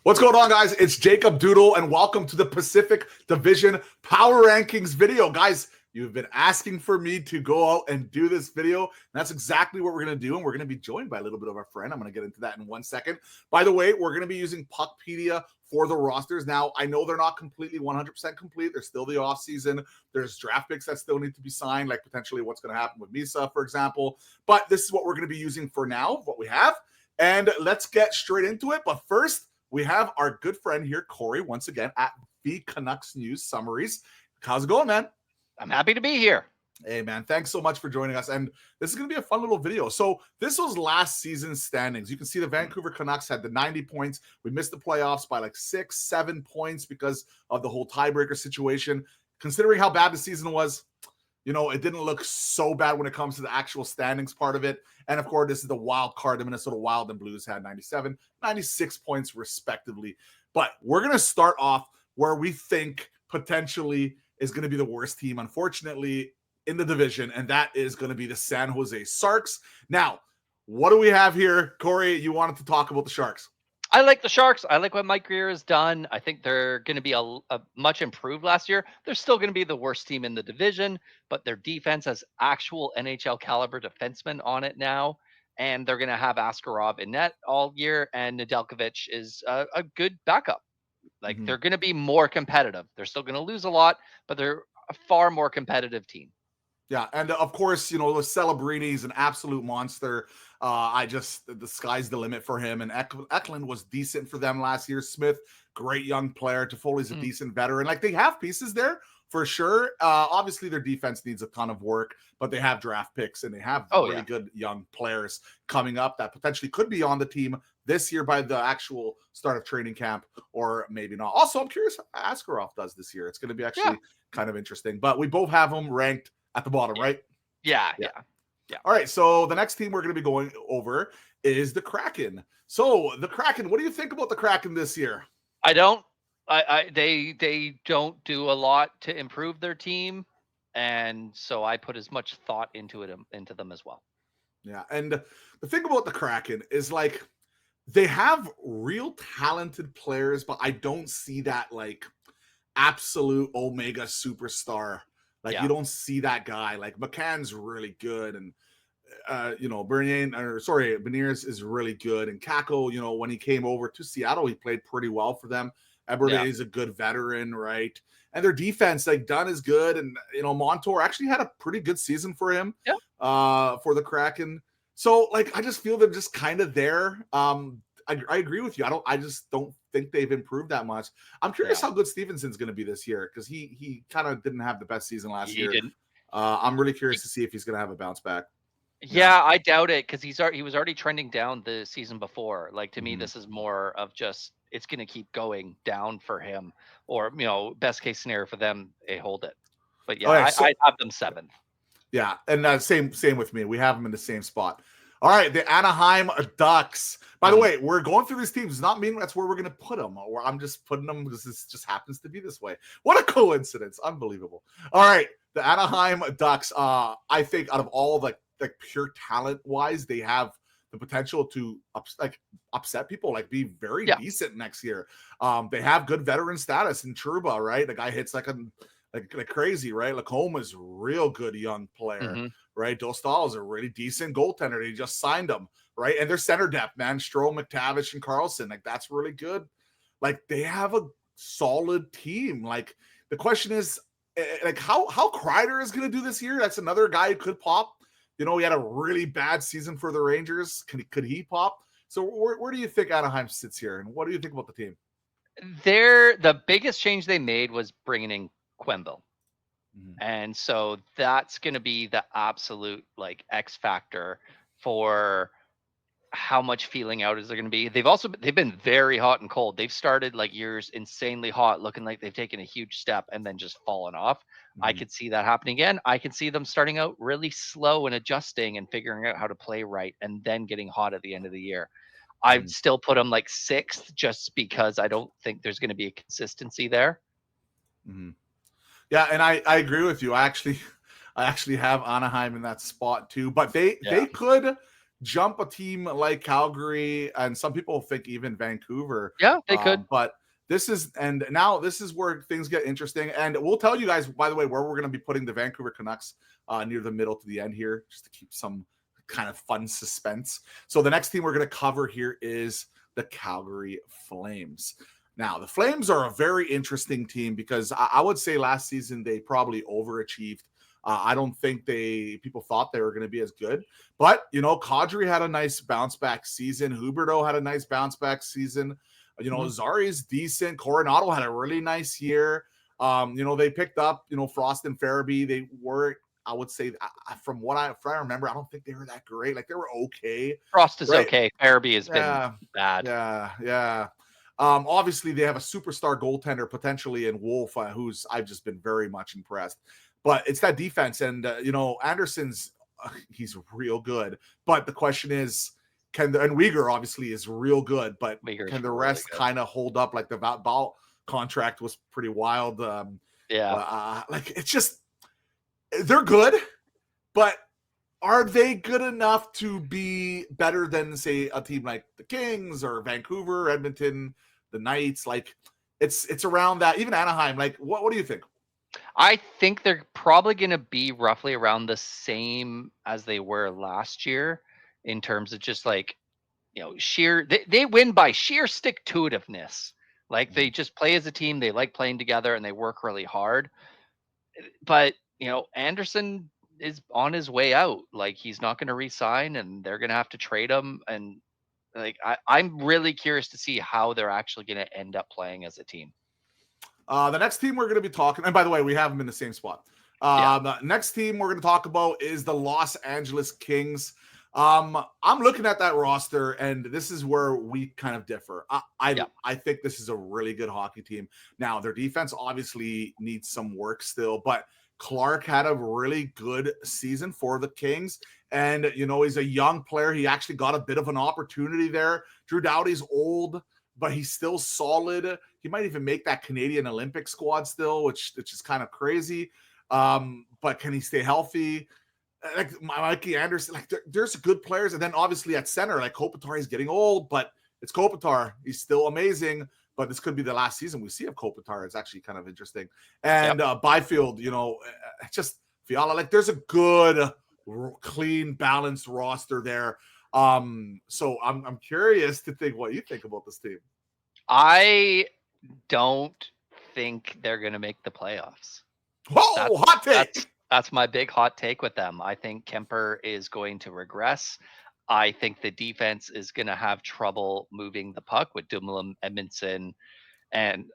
What's going on, guys? It's Jacob Doodle, and welcome to the Pacific Division Power Rankings video. Guys, you've been asking for me to go out and do this video, and that's exactly what we're going to do, and we're going to be joined by a little bit of our friend. I'm going to get into that in 1 second. By the way, we're going to be using Puckpedia for the rosters. Now, I know they're not completely 100% complete. There's still the offseason. There's draft picks that still need to be signed, like potentially what's going to happen with Misa, for example. But this is what we're going to be using for now, what we have. And let's get straight into it. But first, we have our good friend here, Corey, once again at the Canucks News Summaries. How's it going, man? I'm happy to be here. Hey, man, thanks so much for joining us. And this is going to be a fun little video. So this was last season's standings. You can see the Vancouver Canucks had the 90 points. We missed the playoffs by like 6-7 points because of the whole tiebreaker situation. Considering how bad the season was, you know, it didn't look so bad when it comes to the actual standings part of it. And, of course, this is the wild card. The Minnesota Wild and Blues had 97, 96 points, respectively. But we're going to start off where we think potentially is going to be the worst team, unfortunately, in the division, and that is going to be the San Jose Sharks. Now, what do we have here? Corey, you wanted to talk about the Sharks. I like the Sharks. I like what Mike Greer has done. I think they're going to be a much improved last year. They're still going to be the worst team in the division, but their defense has actual NHL caliber defensemen on it now, and they're going to have Askarov in net all year, and Nedeljkovic is a good backup. Like, they're going to be more competitive. They're still going to lose a lot, but they're a far more competitive team. Yeah, and of course, you know, Celebrini is an absolute monster. The sky's the limit for him. And Eklund was decent for them last year. Smith, great young player. Toffoli's a decent veteran. Like, they have pieces there for sure. Obviously, their defense needs a ton of work, but they have draft picks and they have really good young players coming up that potentially could be on the team this year by the actual start of training camp, or maybe not. Also, I'm curious how Askarov does this year. It's going to be actually kind of interesting. But we both have them ranked at the bottom, right? Yeah. All right, so the next team we're going to be going over is the Kraken. So the Kraken, what do you think about the Kraken this year? I don't. They don't do a lot to improve their team, and so I put as much thought into them as well. Yeah, and the thing about the Kraken is, like, they have real talented players, but I don't see that, like, absolute omega superstar. Like, you don't see that guy. Like, McCann's really good, and Beniers is really good, and Kako, you know, when he came over to Seattle, he played pretty well for them. Eberle is a good veteran, right? And their defense, like, Dunn is good, and, you know, Montour actually had a pretty good season for him, for the Kraken. So, like, I just feel they're just kind of there. I agree with you. I just don't think they've improved that much. I'm curious how good Stevenson's going to be this year, because he kind of didn't have the best season last year. Didn't. I'm really curious to see if he's going to have a bounce back. Yeah, I doubt it, because he was already trending down the season before. Like, to me, this is more of just it's going to keep going down for him, or, you know, best case scenario for them, they hold it. But yeah, I have them 7th. Yeah, and same with me. We have them in the same spot. All right, the Anaheim Ducks. By the way, we're going through these teams. Does not mean that's where we're going to put them, or I'm just putting them because this just happens to be this way. What a coincidence. Unbelievable. All right, the Anaheim Ducks, I think out of all the pure talent-wise, they have the potential to upset people, like be very decent next year. They have good veteran status in Trouba, right? The guy hits like crazy, right? Lacombe is a real good young player, right? Dostal is a really decent goaltender. They just signed him, right? And their center depth, man, Stroh, McTavish, and Carlson, like, that's really good. Like, they have a solid team. Like, the question is, like, how Kreider is going to do this year. That's another guy who could pop. You know, he had a really bad season for the Rangers. Could he pop? So where do you think Anaheim sits here, and what do you think about the team? The biggest change they made was bringing in Quenneville. And so that's going to be the absolute, like, X factor for how much feeling out is there going to be. They've been very hot and cold. They've started, like, years insanely hot, looking like they've taken a huge step and then just fallen off. I could see that happening again. I could see them starting out really slow and adjusting and figuring out how to play right, and then getting hot at the end of the year. I'd still put them like 6th, just because I don't think there's going to be a consistency there. Yeah, and I agree with you. I actually have Anaheim in that spot too, but they could jump a team like Calgary, and some people think even Vancouver. Yeah, they could. But now this is where things get interesting. And we'll tell you guys, by the way, where we're going to be putting the Vancouver Canucks near the middle to the end here, just to keep some kind of fun suspense. So the next team we're going to cover here is the Calgary Flames. Now, the Flames are a very interesting team because I would say last season they probably overachieved. I don't think people thought they were going to be as good. But, Kadri had a nice bounce back season. Huberdeau had a nice bounce back season. Zari's decent. Coronado had a really nice year. They picked up, Frost and Farabee. They were, I would say, from what I remember, I don't think they were that great. Like, they were okay. Frost is right? Okay. Farabee has been bad. Yeah. Obviously, they have a superstar goaltender potentially in Wolf, who's I've just been very much impressed. But it's that defense, and Anderson's he's real good. But the question is, and Uyghur obviously is real good, but Uyghur's can the really rest good. kind of hold up? Like the Val contract was pretty wild. Like it's just they're good, but are they good enough to be better than, say, a team like the Kings or Vancouver, Edmonton, the Knights? Like it's around that. Even Anaheim. Like what do you think? I think they're probably going to be roughly around the same as they were last year in terms of just like, sheer, they win by sheer stick-to-itiveness. Like they just play as a team. They like playing together and they work really hard. But, Anderson is on his way out. Like he's not going to re-sign and they're going to have to trade him. And like, I'm really curious to see how they're actually going to end up playing as a team. The next team we're going to be talking, and by the way, we have them in the same spot. The next team we're going to talk about is the Los Angeles Kings. I'm looking at that roster, and this is where we kind of differ. I think this is a really good hockey team. Now, their defense obviously needs some work still, but Clark had a really good season for the Kings. And, he's a young player. He actually got a bit of an opportunity there. Drew Doughty's old, but he's still solid. He might even make that Canadian Olympic squad still, which is kind of crazy. But can he stay healthy? Like Mikey Anderson, like there's good players. And then obviously at center, like Kopitar, he's getting old, but it's Kopitar. He's still amazing. But this could be the last season we see of Kopitar. It's actually kind of interesting. And Byfield, just Fiala, like there's a good, clean, balanced roster there. So I'm curious to think what you think about this team. I don't think they're going to make the playoffs. Whoa, hot take. That's my big hot take with them. I think Kemper is going to regress. I think the defense is going to have trouble moving the puck with Dumoulin, Edmondson, and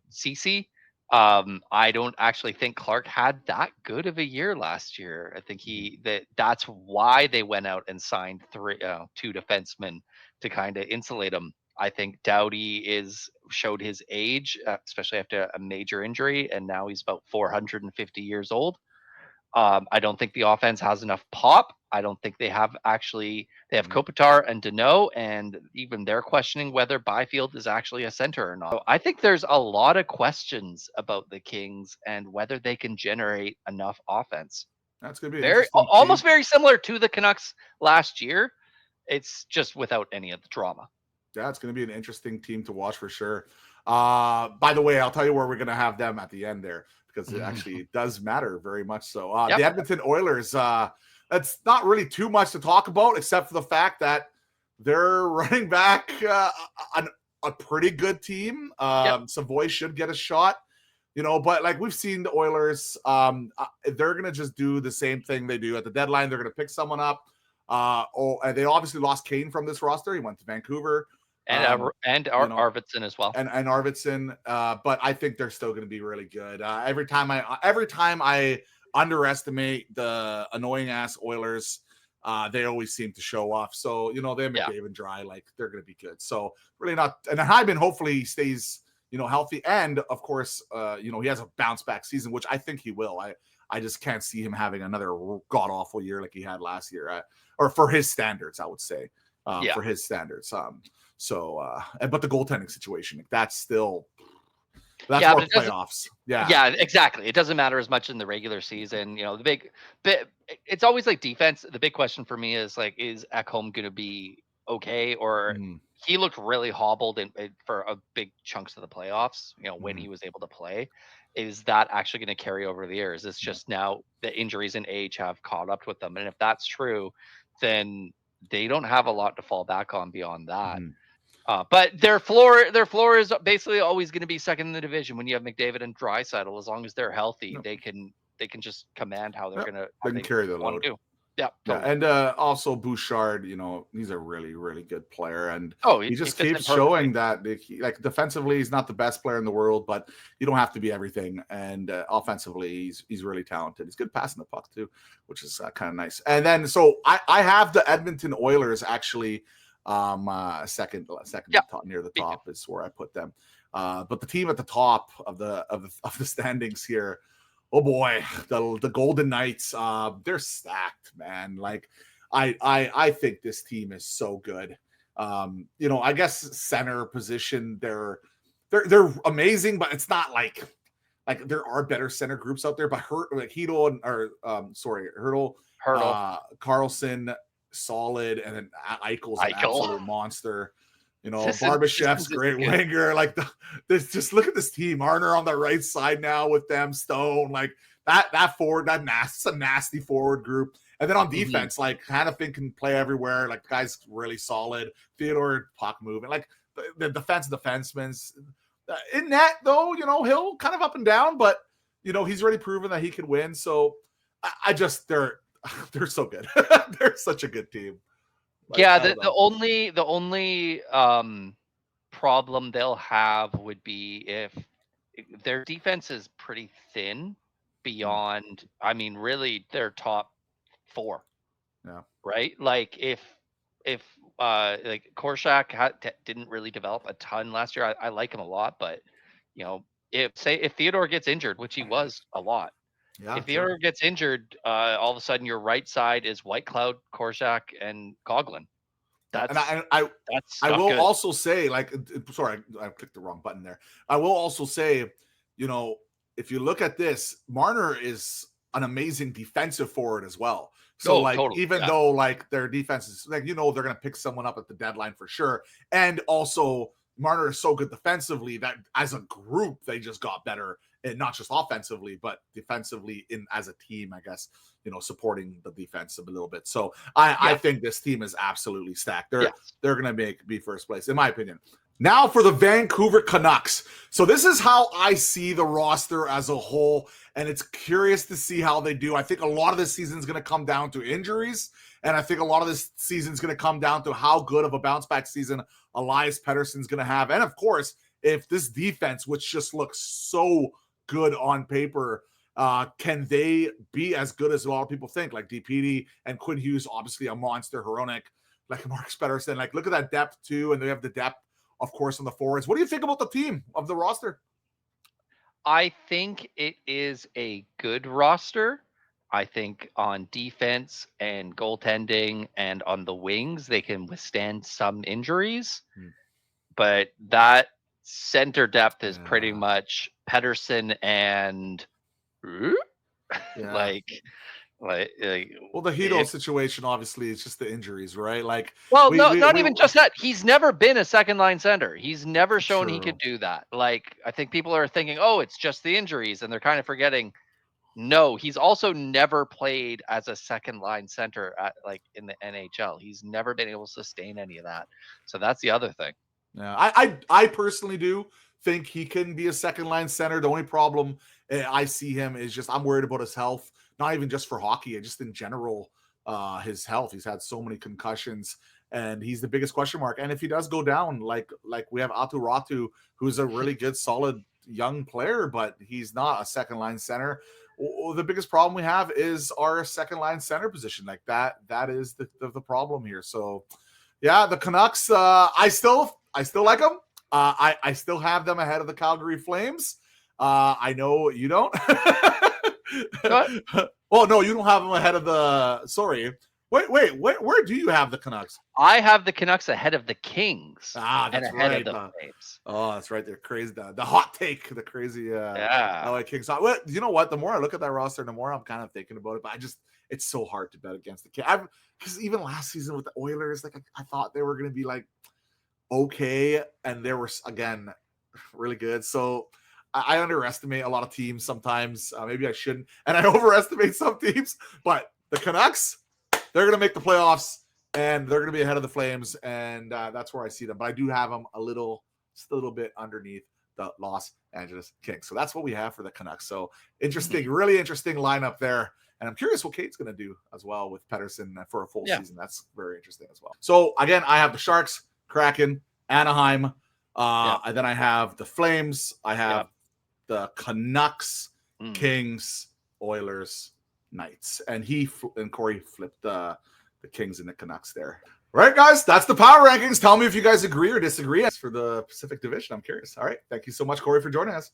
Ceci. I don't actually think Clark had that good of a year last year. I think that's why they went out and signed two defensemen to kind of insulate him. I think Doughty showed his age, especially after a major injury, and now he's about 450 years old. I don't think the offense has enough pop. I don't think they have Kopitar and Deneau, and even they're questioning whether Byfield is actually a center or not. So I think there's a lot of questions about the Kings and whether they can generate enough offense. That's going to be almost very similar to the Canucks last year. It's just without any of the drama. Yeah, it's going to be an interesting team to watch for sure. By the way, I'll tell you where we're going to have them at the end there, because it actually does matter very much so. The Edmonton Oilers, that's not really too much to talk about, except for the fact that they're running back a pretty good team. Savoy should get a shot, but like we've seen the Oilers, they're going to just do the same thing they do at the deadline. They're going to pick someone up. And they obviously lost Kane from this roster. He went to Vancouver. And Arvidsson as well. And Arvidsson, but I think they're still going to be really good. Every time I underestimate the annoying ass Oilers, they always seem to show off. So they McDavid and Dry, like they're going to be good. So really not. And Hyman hopefully stays healthy, and of course he has a bounce back season, which I think he will. I just can't see him having another god awful year like he had last year, or for his standards, I would say. For his standards. But the goaltending situation, that's still That's Yeah, more but it doesn't. playoffs. Yeah. Yeah, exactly. It doesn't matter as much in the regular season. It's always like defense. The big question for me is like, is Ekholm going to be okay? Or Mhm. he looked really hobbled for a big chunks of the playoffs. When Mhm. he was able to play, is that actually going to carry over the years? It's just now the injuries and age have caught up with them, and if that's true, then they don't have a lot to fall back on beyond that. Mhm. But their floor is basically always going to be second in the division when you have McDavid and Draisaitl. As long as they're healthy, Yep. they can just command how Yep. They how can they carry the want load. to do. Yeah, Yeah, totally. and also Bouchard, he's a really, really good player, and Oh, he he just fits in keeps perfectly. showing that, like defensively, he's not the best player in the world, but you don't have to be everything. And offensively, he's really talented. He's good passing the puck too, which is kind of nice. And then, so I have the Edmonton Oilers actually, second Yeah, near the me too. top is where I put them. But the team at the top of the standings here. Oh boy, the Golden Knights, they're stacked, man. Like I think this team is so good. I guess center position, they're amazing, but it's not like there are better center groups out there. But Hurdle, Hurdle. Carlson, solid, and then Eichel's an Eichel. absolute monster. Sissons Barbashev's is great good. winger. Like just look at this team. Marner on the right side now with them. Stone, like that forward, that's a nasty forward group. And then on defense, like Hannafin can play everywhere. Like the guy's really solid. Theodore puck moving. Like the defensemen's in net though. He'll kind of up and down, but he's already proven that he can win. So I just they're so good. They're such a good team. Like, Yeah, I don't know. the only problem they'll have would be if their defense is pretty thin beyond, I mean, really their top 4. Yeah. Right? Like if like Korshak didn't really develop a ton last year. I like him a lot, but if Theodore gets injured, which he was a lot, Yeah, if true. Theodore gets injured, all of a sudden your right side is Whitecloud, Korshak, and Coughlin. Yeah, and That's I not will good. also say, like, sorry, I clicked the wrong button there. I will also say, if you look at this, Marner is an amazing defensive forward as well. So, Oh, like, totally. even Yeah. though like their defense is like, they're going to pick someone up at the deadline for sure, and also Marner is so good defensively that as a group they just got better, and not just offensively but defensively as a team, I guess. Supporting the defense a little bit. So I think this team is absolutely stacked. They're going to be first place, in my opinion. Now for the Vancouver Canucks. So this is how I see the roster as a whole, and it's curious to see how they do. I think a lot of this season is going to come down to injuries, and I think a lot of this season is going to come down to how good of a bounce back season Elias Pettersson's going to have. And of course, if this defense, which just looks so good on paper, can they be as good as a lot of people think? Like DPD and Quinn Hughes, obviously a monster. Hronek, like Marcus Pettersson. Like, look at that depth too, and they have the depth, of course, on the forwards. What do you think about the team of the roster? I think it is a good roster. I think on defense and goaltending and on the wings, they can withstand some injuries. But that center depth is pretty much Pettersson and like well, the Hito situation obviously is just the injuries, right? Like, not even just that. He's never been a second line center. He's never shown he could do that. Like, I think people are thinking, oh, it's just the injuries, and they're kind of forgetting. No, he's also never played as a second line center in the NHL. He's never been able to sustain any of that. So that's the other thing. Yeah, I personally do think he can be a second line center. The only problem I see him is just I'm worried about his health, not even just for hockey, just in general, his health. He's had so many concussions, and he's the biggest question mark. And if he does go down, like we have Atu Ratu, who's a really good, solid young player, but he's not a second line center. The biggest problem we have is our second line center position. Like that is the problem here. So yeah, the Canucks, I still like them. I still have them ahead of the Calgary Flames. I know you don't. Well, no, you don't have them ahead of the. Sorry, Wait, where do you have the Canucks? I have the Canucks ahead of the Kings. Ah, that's and ahead right. of the Flames. Oh, that's right. They're crazy. The hot take, the crazy Yeah. LA Kings. Well, you know what? The more I look at that roster, the more I'm kind of thinking about it. But it's so hard to bet against the Kings. Because even last season with the Oilers, like I thought they were going to be like okay, and they were again really good. So I underestimate a lot of teams sometimes. Maybe I shouldn't, and I overestimate some teams. But the Canucks, they're going to make the playoffs. And they're going to be ahead of the Flames, and that's where I see them. But I do have them just a little bit underneath the Los Angeles Kings. So that's what we have for the Canucks. So interesting, really interesting lineup there. And I'm curious what Kate's going to do as well with Pettersson for a full season. That's very interesting as well. So again, I have the Sharks, Kraken, Anaheim, and then I have the Flames. I have the Canucks, Kings, Oilers, Knights, and Corey flipped the Kings and the Canucks there. All right, guys, that's the power rankings. Tell me if you guys agree or disagree for the Pacific Division. I'm curious. All right. Thank you so much, Corey, for joining us.